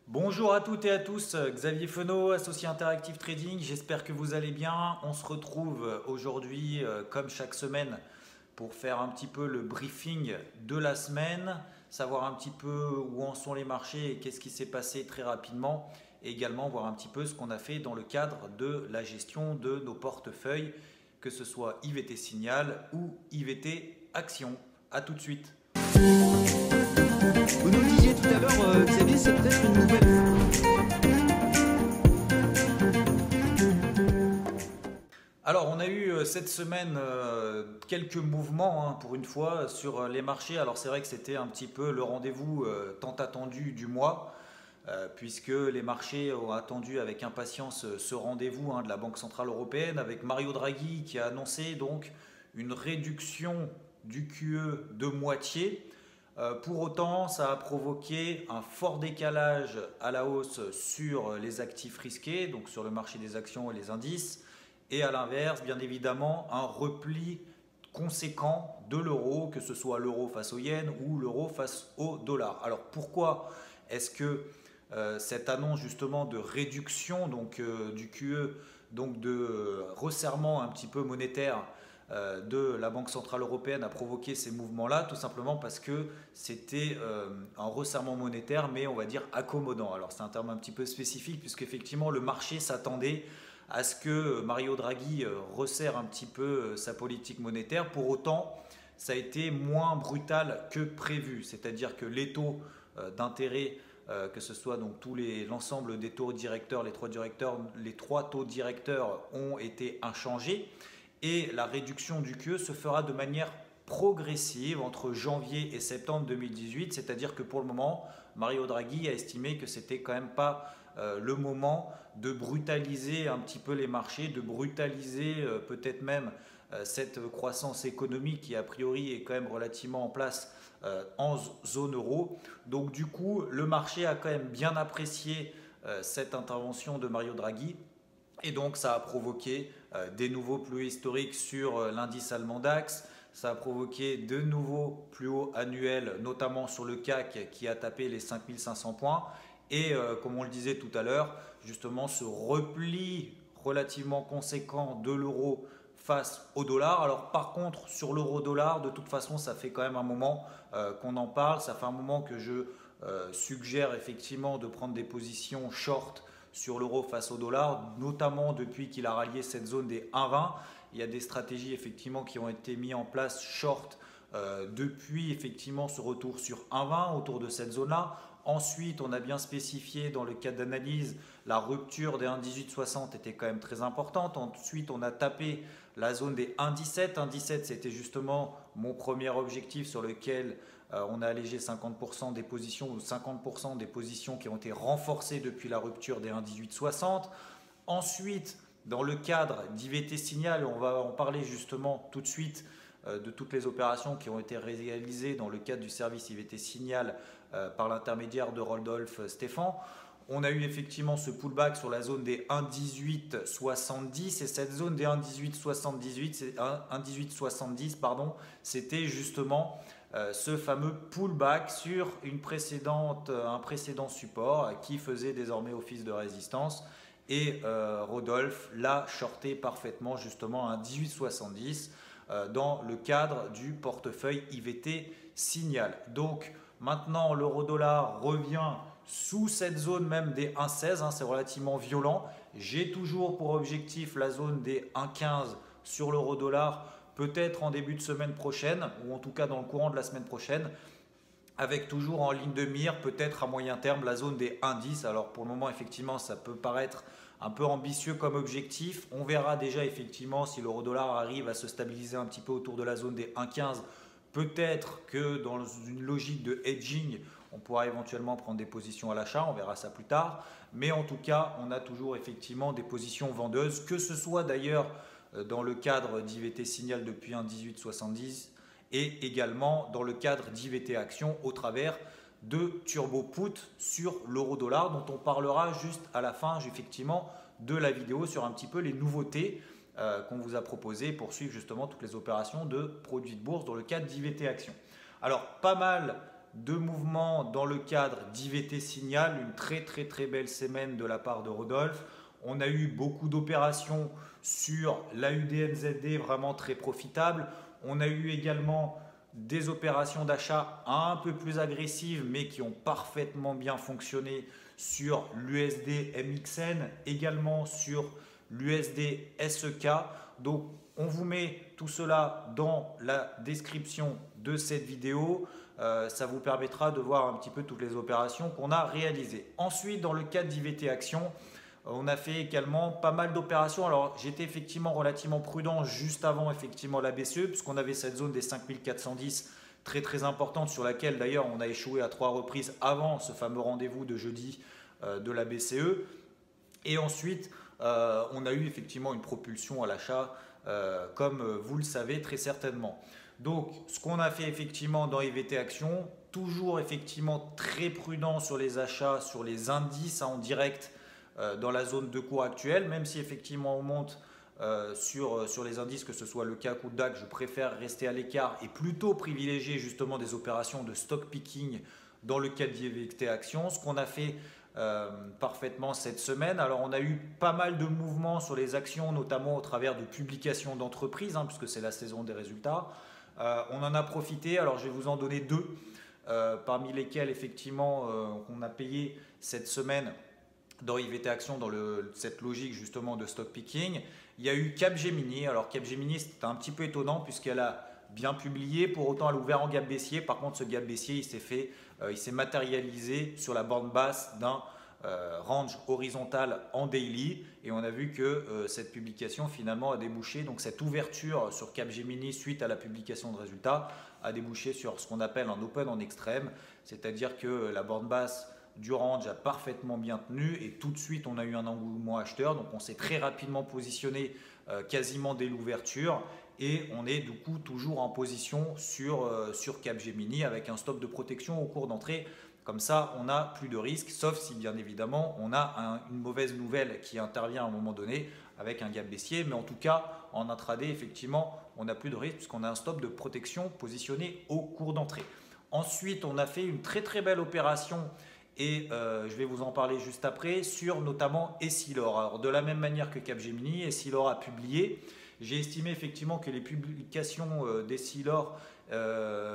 Bonjour à toutes et à tous, Xavier Fenot, associé Interactive Trading, j'espère que vous allez bien. On se retrouve aujourd'hui, comme chaque semaine, pour faire un petit peu le briefing de la semaine, savoir un petit peu où en sont les marchés et qu'est-ce qui s'est passé très rapidement, et également voir un petit peu ce qu'on a fait dans le cadre de la gestion de nos portefeuilles, que ce soit IVT Signal ou IVT Action. A tout de suite. Vous nous le disiez tout à l'heure, Xavier, c'est peut-être une nouvelle. Alors, on a eu cette semaine quelques mouvements pour une fois sur les marchés. Alors, c'est vrai que c'était un petit peu le rendez-vous tant attendu du mois, puisque les marchés ont attendu avec impatience ce rendez-vous de la Banque Centrale Européenne avec Mario Draghi qui a annoncé donc une réduction du QE de moitié. Pour autant, ça a provoqué un fort décalage à la hausse sur les actifs risqués, donc sur le marché des actions et les indices, et à l'inverse, bien évidemment, un repli conséquent de l'euro, que ce soit l'euro face au yen ou l'euro face au dollar. Alors pourquoi est-ce que cette annonce justement de réduction du QE, donc de resserrement un petit peu monétaire de la Banque Centrale Européenne a provoqué ces mouvements-là? Tout simplement parce que c'était un resserrement monétaire, mais on va dire accommodant. Alors c'est un terme un petit peu spécifique, puisqu'effectivement le marché s'attendait à ce que Mario Draghi resserre un petit peu sa politique monétaire. Pour autant, ça a été moins brutal que prévu. C'est-à-dire que les taux d'intérêt, que ce soit donc l'ensemble des taux directeurs, les trois taux directeurs ont été inchangés. Et la réduction du QE se fera de manière progressive entre janvier et septembre 2018. C'est-à-dire que pour le moment, Mario Draghi a estimé que c'était quand même pas le moment de brutaliser un petit peu les marchés, de brutaliser peut-être même cette croissance économique qui a priori est quand même relativement en place en zone euro. Donc du coup, le marché a quand même bien apprécié cette intervention de Mario Draghi. Et donc ça a provoqué des nouveaux plus hauts historiques sur l'indice allemand DAX. Ça a provoqué de nouveaux plus hauts annuels, notamment sur le CAC qui a tapé les 5500 points. Et comme on le disait tout à l'heure, justement ce repli relativement conséquent de l'euro face au dollar. Alors par contre, sur l'euro-dollar, de toute façon, ça fait quand même un moment qu'on en parle. Ça fait un moment que je suggère effectivement de prendre des positions short sur l'euro face au dollar, notamment depuis qu'il a rallié cette zone des 1,20. Il y a des stratégies effectivement qui ont été mises en place short depuis effectivement ce retour sur 1,20 autour de cette zone-là. Ensuite, on a bien spécifié dans le cadre d'analyse, la rupture des 1,1860 était quand même très importante. Ensuite, on a tapé la zone des 1,17. 1,17, c'était justement mon premier objectif sur lequel on a allégé 50% des positions ou 50% des positions qui ont été renforcées depuis la rupture des 1,1860. Ensuite, dans le cadre d'IVT Signal, on va en parler justement tout de suite de toutes les opérations qui ont été réalisées dans le cadre du service IVT Signal par l'intermédiaire de Rodolphe Stéphane. On a eu effectivement ce pullback sur la zone des 1,1870 et cette zone des 1,1870, pardon, c'était justement ce fameux pullback sur un précédent support qui faisait désormais office de résistance. Et Rodolphe l'a shorté parfaitement justement à 1,1870 dans le cadre du portefeuille IVT Signal. Donc maintenant l'euro-dollar revient sous cette zone même des 1,16, c'est relativement violent. J'ai toujours pour objectif la zone des 1,15 sur l'euro-dollar, peut-être en début de semaine prochaine, ou en tout cas dans le courant de la semaine prochaine, avec toujours en ligne de mire, peut-être à moyen terme, la zone des 1,10. Alors pour le moment, effectivement, ça peut paraître un peu ambitieux comme objectif. On verra déjà effectivement si l'euro-dollar arrive à se stabiliser un petit peu autour de la zone des 1,15. Peut-être que dans une logique de hedging, on pourra éventuellement prendre des positions à l'achat, on verra ça plus tard. Mais en tout cas, on a toujours effectivement des positions vendeuses, que ce soit d'ailleurs dans le cadre d'IVT Signal depuis 1,1870 et également dans le cadre d'IVT Action au travers de Turbo Put sur l'euro-dollar dont on parlera juste à la fin effectivement de la vidéo sur un petit peu les nouveautés qu'on vous a proposées pour suivre justement toutes les opérations de produits de bourse dans le cadre d'IVT Action. Alors pas mal de mouvements dans le cadre d'IVT Signal, une très belle semaine de la part de Rodolphe. On a eu beaucoup d'opérations sur l'AUDNZD vraiment très profitables. On a eu également des opérations d'achat un peu plus agressives mais qui ont parfaitement bien fonctionné sur l'USD MXN, également sur l'USD SEK. Donc on vous met tout cela dans la description de cette vidéo. Ça vous permettra de voir un petit peu toutes les opérations qu'on a réalisées. Ensuite, dans le cadre d'IVT Action, on a fait également pas mal d'opérations. Alors j'étais effectivement relativement prudent juste avant effectivement la BCE puisqu'on avait cette zone des 5410 très importante sur laquelle d'ailleurs on a échoué à 3 reprises avant ce fameux rendez-vous de jeudi de la BCE. Et ensuite on a eu effectivement une propulsion à l'achat comme vous le savez très certainement. Donc ce qu'on a fait effectivement dans IVT Action, toujours effectivement très prudent sur les achats, sur les indices en direct dans la zone de cours actuelle, même si effectivement on monte sur les indices, que ce soit le CAC ou le DAX, je préfère rester à l'écart et plutôt privilégier justement des opérations de stock picking dans le cadre d'IVT Action, ce qu'on a fait parfaitement cette semaine. Alors on a eu pas mal de mouvements sur les actions, notamment au travers de publications d'entreprises, puisque c'est la saison des résultats. On en a profité, alors je vais vous en donner deux, parmi lesquels effectivement on a payé cette semaine dans IVT Action, dans cette logique justement de stock picking. Il y a eu Capgemini. Alors Capgemini, c'était un petit peu étonnant puisqu'elle a bien publié, pour autant elle a ouvert en gap baissier. Par contre ce gap baissier il s'est matérialisé sur la bande basse d'un range horizontal en daily, et on a vu que cette publication finalement a débouché, donc cette ouverture sur Capgemini suite à la publication de résultats a débouché sur ce qu'on appelle un open en extrême, c'est-à-dire que la bande basse du range a parfaitement bien tenu et tout de suite on a eu un engouement acheteur, donc on s'est très rapidement positionné quasiment dès l'ouverture et on est du coup toujours en position sur Capgemini avec un stop de protection au cours d'entrée. Comme ça, on n'a plus de risque, sauf si bien évidemment on a une mauvaise nouvelle qui intervient à un moment donné avec un gap baissier. Mais en tout cas, en intraday, effectivement, on n'a plus de risque puisqu'on a un stop de protection positionné au cours d'entrée. Ensuite, on a fait une très belle opération et je vais vous en parler juste après sur notamment Essilor. Alors de la même manière que Capgemini, Essilor a publié. J'ai estimé effectivement que les publications d'Essilor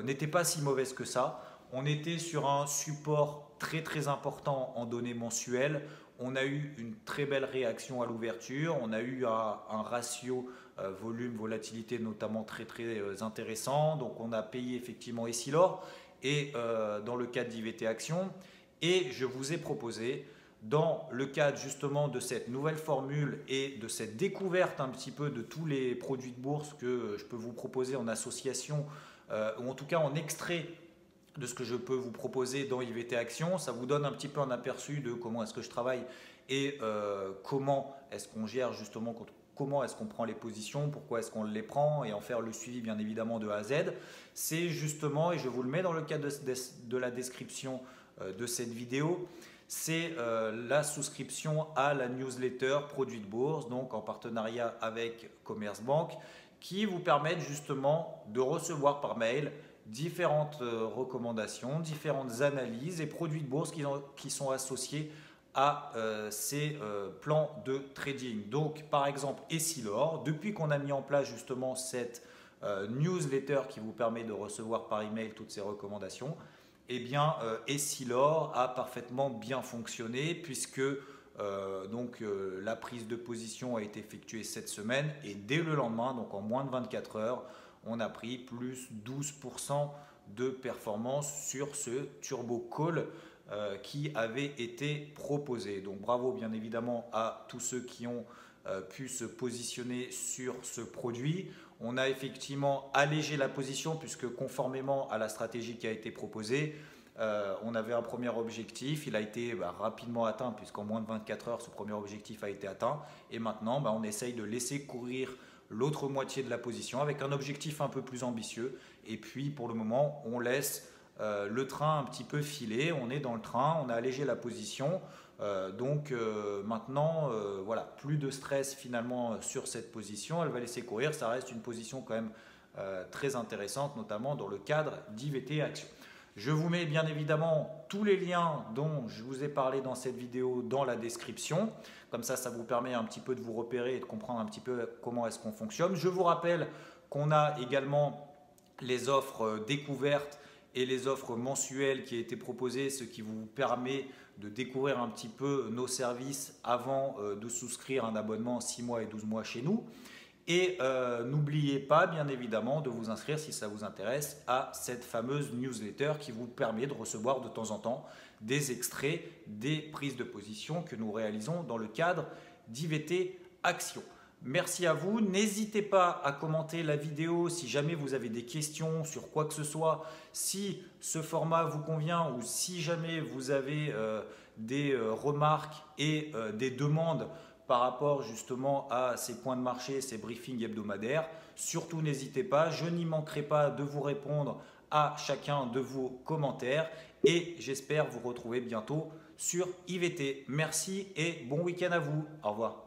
n'étaient pas si mauvaises que ça. On était sur un support très important en données mensuelles. On a eu une très belle réaction à l'ouverture. On a eu un ratio volume-volatilité notamment très intéressant. Donc on a payé effectivement Essilor et dans le cadre d'IVT Action. Et je vous ai proposé, dans le cadre justement de cette nouvelle formule et de cette découverte un petit peu de tous les produits de bourse que je peux vous proposer en association, ou en tout cas en extrait de ce que je peux vous proposer dans IVT Action, ça vous donne un petit peu un aperçu de comment est-ce que je travaille et comment est-ce qu'on gère justement, comment est-ce qu'on prend les positions, pourquoi est-ce qu'on les prend et en faire le suivi bien évidemment de A à Z. C'est justement, et je vous le mets dans le cadre de la description de cette vidéo, c'est la souscription à la newsletter Produits de Bourse, donc en partenariat avec Commerzbank, qui vous permettent justement de recevoir par mail différentes recommandations, différentes analyses et produits de bourse qui sont associés à ces plans de trading. Donc par exemple Essilor, depuis qu'on a mis en place justement cette newsletter qui vous permet de recevoir par email toutes ces recommandations, eh bien Essilor a parfaitement bien fonctionné puisque la prise de position a été effectuée cette semaine et dès le lendemain, donc en moins de 24 heures, on a pris plus 12% de performance sur ce turbo call qui avait été proposé. Donc bravo bien évidemment à tous ceux qui ont pu se positionner sur ce produit. On a effectivement allégé la position puisque conformément à la stratégie qui a été proposée, on avait un premier objectif, il a été rapidement atteint puisqu'en moins de 24 heures ce premier objectif a été atteint et maintenant on essaye de laisser courir l'autre moitié de la position avec un objectif un peu plus ambitieux et puis pour le moment on laisse le train un petit peu filer, on est dans le train, on a allégé la position maintenant voilà, plus de stress finalement sur cette position, elle va laisser courir, ça reste une position quand même très intéressante notamment dans le cadre d'IVT Action. Je vous mets bien évidemment tous les liens dont je vous ai parlé dans cette vidéo dans la description. Comme ça vous permet un petit peu de vous repérer et de comprendre un petit peu comment est-ce qu'on fonctionne. Je vous rappelle qu'on a également les offres découvertes et les offres mensuelles qui ont été proposées, ce qui vous permet de découvrir un petit peu nos services avant de souscrire un abonnement 6 mois et 12 mois chez nous. Et n'oubliez pas, bien évidemment, de vous inscrire, si ça vous intéresse, à cette fameuse newsletter qui vous permet de recevoir de temps en temps des extraits des prises de position que nous réalisons dans le cadre d'IVT Action. Merci à vous. N'hésitez pas à commenter la vidéo si jamais vous avez des questions sur quoi que ce soit, si ce format vous convient ou si jamais vous avez des remarques et des demandes par rapport justement à ces points de marché, ces briefings hebdomadaires. Surtout n'hésitez pas, je n'y manquerai pas de vous répondre à chacun de vos commentaires et j'espère vous retrouver bientôt sur IVT. Merci et bon week-end à vous. Au revoir.